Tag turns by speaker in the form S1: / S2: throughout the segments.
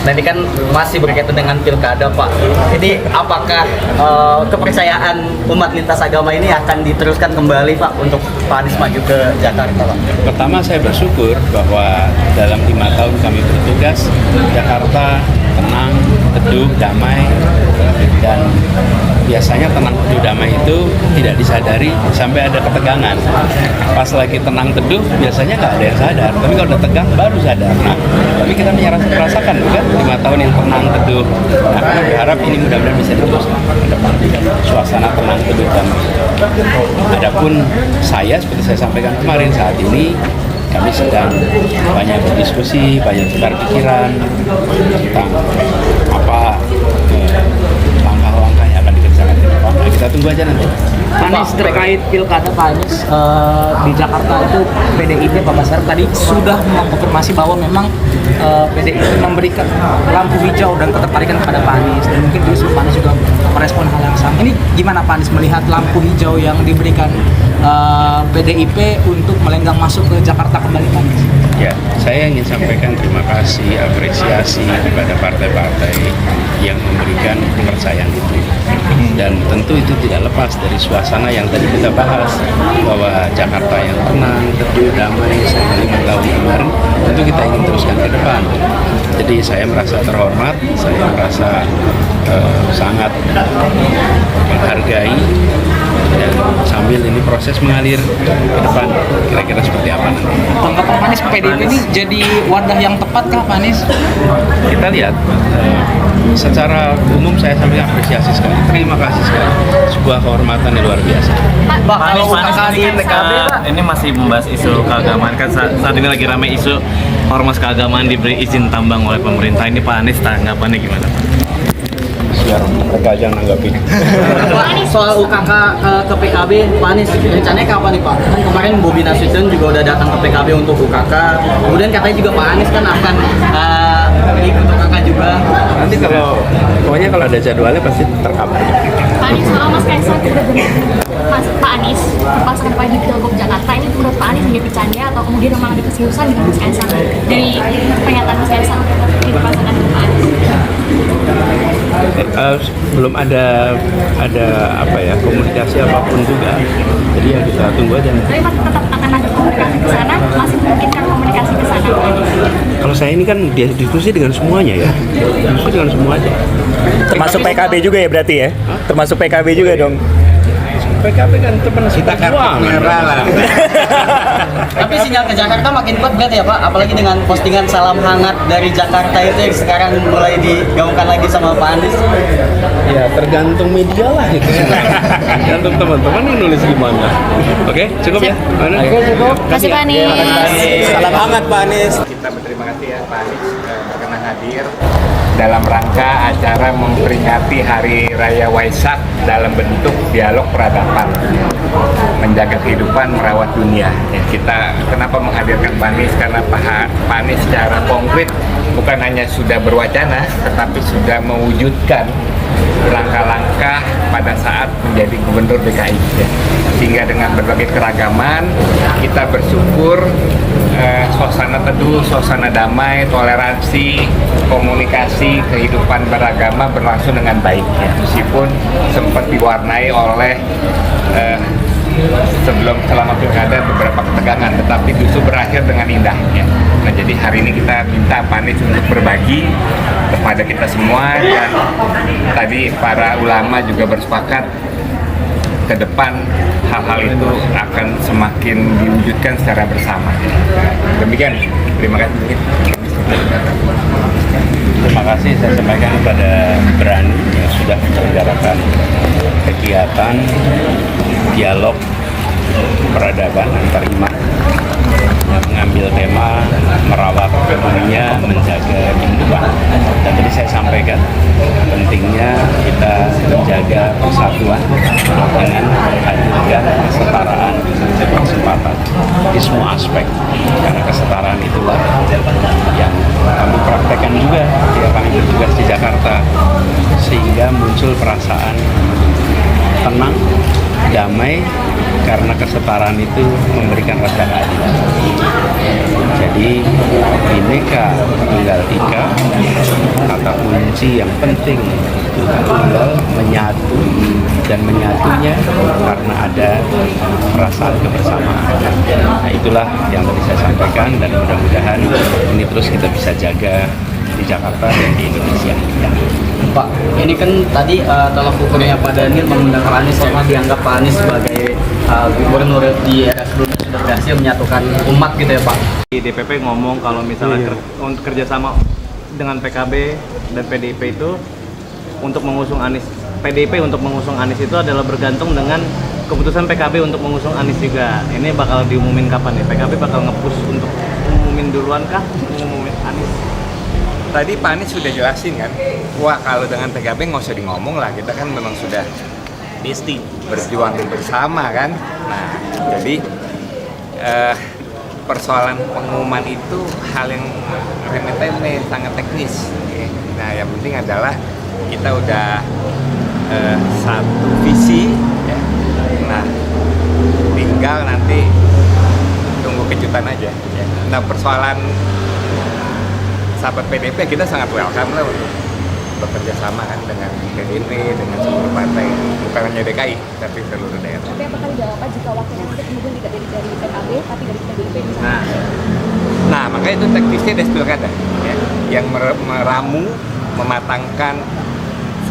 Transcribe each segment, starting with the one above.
S1: Nah ini kan masih berkaitan dengan pilkada Pak. Ini apakah kepercayaan umat lintas agama ini akan diteruskan kembali Pak untuk Pak Anies maju ke Jakarta Pak?
S2: Pertama saya bersyukur bahwa dalam 5 tahun kami bertugas, Jakarta tenang, teduh, damai, dan biasanya tenang, teduh, damai itu tidak disadari sampai ada ketegangan. Pas lagi tenang, teduh, biasanya nggak ada yang sadar, tapi kalau udah tegang baru sadar. Nah, tapi kita merasakan kan 5 tahun yang tenang, teduh. Nah, kami berharap ini mudah-mudahan bisa diteruskan ke depan. Suasana tenang, teduh, damai. Adapun saya, seperti saya sampaikan kemarin, saat ini kami sedang banyak berdiskusi, banyak tukar pikiran tentang apa langkah-langkah yang akan dikerjakan ke depan. Nah, kita tunggu aja nanti.
S3: Anies, terkait pilkada Pak Anies di Jakarta itu PDIP Pak Basar tadi sudah mengkonfirmasi bahwa memang PDIP memberikan lampu hijau dan ketertarikan kepada Pak Anies, dan mungkin justru Pak Anies juga merespon hal yang sama. Ini gimana Pak Anies melihat lampu hijau yang diberikan PDIP untuk melenggang masuk ke Jakarta kembali Pak Anies?
S2: Ya, saya ingin sampaikan terima kasih, apresiasi kepada partai-partai yang memberikan kepercayaan itu. Dan tentu itu tidak lepas dari suasana yang tadi kita bahas, bahwa Jakarta yang tenang, teduh, damai selama 5 tahun kemarin, tentu kita ingin teruskan ke depan. Jadi saya merasa terhormat, saya merasa sangat menghargai, dan sambil ini proses mengalir ke depan, kira-kira seperti apa nanti.
S3: Tanggapan Pak Anies, PDIP ini jadi wadah yang tepat kah Pak Anies?
S2: Kita lihat, secara umum saya sampai apresiasi sekali, terima kasih sekali, sebuah kehormatan yang luar biasa.
S1: Pak, kalau UKK di PKB Pak,
S4: ini masih membahas isu keagamaan, kan saat ini lagi ramai isu ormas keagamaan diberi izin tambang oleh pemerintah. Ini Pak Anies tanggapannya gimana Pak?
S2: Biar mereka aja nanggapin.
S1: Pak, soal UKK ke PKB, Pak Anies rencananya kapan nih Pak? Kan kemarin Bobi Nasution juga udah datang ke PKB untuk UKK. Kemudian katanya juga Pak Anies kan akan ikut UKK juga.
S2: Nanti pokoknya kalau ada jadwalnya pasti terkabar.
S5: Pak Anies, kalau Mas Kaisang udah Pak Anies berpasangan Pak di Pilgub Jakarta, ini menurut Pak Anies menjadi bercanda atau kemudian memang ada keseriusan dengan Mas Kaisang dari pernyataan Mas Kaisang di berpasangan dengan Pak Anies?
S2: Belum ada apa ya, komunikasi apapun juga. Jadi ya kita tunggu aja.
S5: Tapi Pak tetap akan ada komunikasi ke sana, masih memungkinkan komunikasi ke sana Pak Anies?
S2: Kalau saya ini kan diskusi dengan semuanya ya, diskusi dengan semuanya.
S6: Termasuk PKB juga ya berarti ya? Termasuk PKB juga dong?
S2: PKB kan teman kita merah lah.
S1: Tapi sinyal ke Jakarta makin kuat berarti ya Pak, apalagi dengan postingan salam hangat dari Jakarta itu yang sekarang mulai digaungkan lagi sama Pak Anies.
S2: Ya tergantung media lah itu. Tergantung teman-teman yang nulis gimana. Oke, cukup ya.
S1: Oke, cukup.
S5: Kasih Pak Anies.
S6: Salam hangat Pak Anies.
S7: Kita berterima kasih ya Pak Anies berkenan hadir dalam rangka acara memperingati Hari Raya Waisak dalam bentuk dialog peradaban, menjaga kehidupan, merawat dunia. Ya, kita kenapa menghadirkan Pak Anies? Karena Pak Anies secara konkret bukan hanya sudah berwacana, tetapi sudah mewujudkan langkah-langkah pada saat menjadi gubernur DKI. Ya. Sehingga dengan berbagai keragaman, kita bersyukur suasana teduh, suasana damai, toleransi, komunikasi, kehidupan beragama berlangsung dengan baik. Ya. Meskipun sempat diwarnai oleh selama pilkada beberapa ketegangan, tetapi justru berakhir dengan indah. Ya. Nah, jadi hari ini kita minta Pak Anies untuk berbagi kepada kita semua, dan tadi para ulama juga bersepakat ke depan hal-hal itu akan semakin diwujudkan secara bersama. Demikian, terima kasih.
S2: Terima kasih saya sampaikan kepada Berani yang sudah menyelenggarakan kegiatan dialog peradaban antar iman yang mengambil tema merawat dunia, menjaga kehidupan. Dan tadi saya sampaikan pentingnya kita menjaga persatuan dengan menghadirkan kesetaraan kesempatan di semua aspek, karena kesetaraan itulah yang kami praktekkan juga ketika kami bertugas di Jakarta, sehingga muncul perasaan tenang, damai karena kesetaraan itu memberikan rasa keadilan. Jadi Bhinneka Tunggal Ika, kata kunci yang penting itu tunggal, menyatu, dan menyatunya karena ada perasaan kebersamaan. Nah, itulah yang tadi saya sampaikan, dan mudah-mudahan ini terus kita bisa jaga di Jakarta dan di Indonesia. Ya.
S1: Pak, ini kan tadi tolak ukurnya Pak Daniel mengundang Pak Anies, karena dianggap Pak Anies sebagai gubernur di era sebelumnya sudah berhasil menyatukan umat gitu ya Pak.
S4: Di DPP ngomong kalau misalnya untuk kerjasama dengan PKB dan PDIP itu untuk mengusung Anies, PDIP untuk mengusung Anies itu adalah bergantung dengan keputusan PKB untuk mengusung Anies juga. Ini bakal diumumin kapan nih? PKB bakal nge-push untuk umumin duluan kah? Umumin Anies?
S7: Tadi Pak Anies sudah jelasin kan, wah kalau dengan PKB nggak usah di ngomong lah, kita kan memang sudah berjuang bersama kan. Nah, jadi persoalan pengumuman itu hal yang remeh-temeh, sangat teknis. Nah, yang penting adalah kita udah satu visi, ya. Nah, tinggal nanti tunggu kejutan aja. Ya. Nah, persoalan sahabat PDIP kita sangat welcome lah untuk bekerja sama kan dengan PDIP, dengan seluruh partai, bukan hanya DKI tapi seluruh daerah.
S5: Tapi apakah tidak apa jika wakilnya nanti kemudian tidak dari PKB tapi dari PDIP misalnya?
S7: Nah, makanya itu teknisnya des pilkada, ya, yang meramu, mematangkan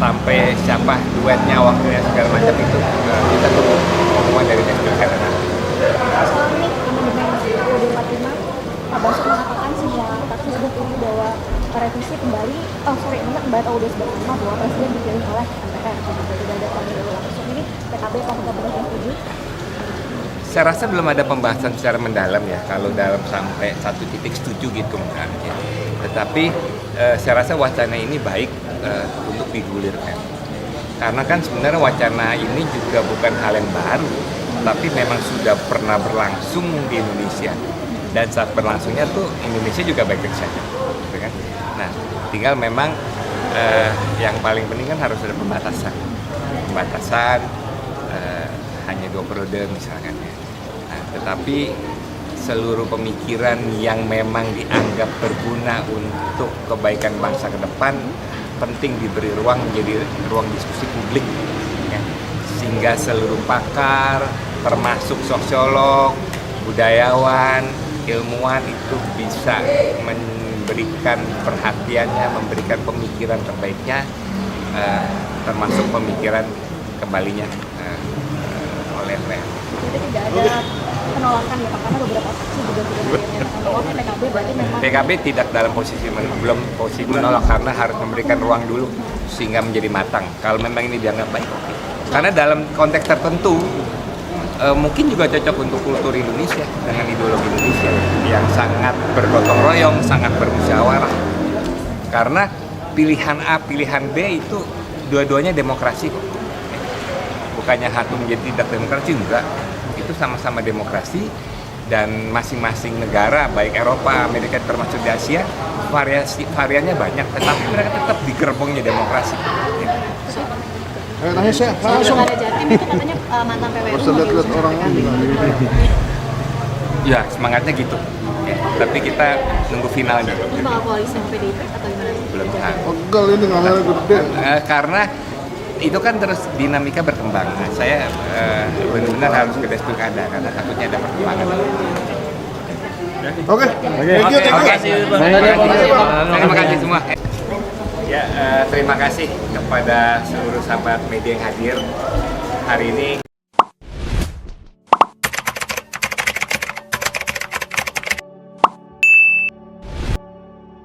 S7: sampai siapa duetnya, wakilnya segala macam itu kita tunggu pengumuman dari des pilkada.
S5: Soal ini amandemen UUD 45, Pak Basuki mengatakan semua fraksi sudah setuju bahwa revisi kembali, kembali UUD 45 bahwa presiden dipilih oleh MPR, tidak ada pemilu langsung. Ini PKB apakah benar setuju?
S7: Saya rasa belum ada pembahasan secara mendalam ya, kalau dalam sampai satu titik setuju gitu misalnya. Tetapi saya rasa wacana ini baik untuk digulirkan. Karena kan sebenarnya wacana ini juga bukan hal yang baru, tapi memang sudah pernah berlangsung di Indonesia. Dan saat berlangsungnya tuh Indonesia juga baik-baik saja. Gitu kan? Nah, tinggal memang yang paling penting kan harus ada pembatasan. Pembatasan hanya 2 periode misalkan ya. Nah, tetapi seluruh pemikiran yang memang dianggap berguna untuk kebaikan bangsa ke depan penting diberi ruang menjadi ruang diskusi publik ya. Sehingga seluruh pakar termasuk sosiolog, budayawan, ilmuwan itu bisa memberikan perhatiannya, memberikan pemikiran terbaiknya, termasuk pemikiran kembalinya oleh MPR.
S5: Jadi tidak ada penolakan ya Pak, karena beberapa fraksi juga sudah menyatakan bahwa PKB berarti memang
S7: PKB tidak dalam posisi belum posisi menolak karena harus memberikan ruang dulu sehingga menjadi matang. Kalau memang ini dianggap baik, oke. Karena dalam konteks tertentu mungkin juga cocok untuk kultur Indonesia dengan ideologi Indonesia yang sangat bergotong royong, sangat bermusyawarah. Karena pilihan A, pilihan B itu dua-duanya demokrasi kok. Bukannya satu menjadi tidak demokrasi, enggak. Itu sama-sama demokrasi dan masing-masing negara, baik Eropa, Amerika termasuk di Asia, variannya banyak, tetapi mereka tetap di gerbongnya demokrasi.
S8: Tanya saya,
S5: langsung ada Jatim itu katanya mantan PWNU
S8: lihat orang
S7: Ya, semangatnya gitu. Ya, tapi kita nunggu finalnya.
S5: Itu bakal koalisi sama PDIP atau gimana?
S7: Belum tahu.
S8: pegal ini ngambilnya gede.
S7: Karena itu kan terus dinamika berkembang. Nah, saya benar-benar harus ke des pilkada karena takutnya ada perkembangan.
S8: Oke, thank you.
S7: Terima kasih semua. Ya, terima kasih kepada seluruh sahabat media yang hadir hari ini.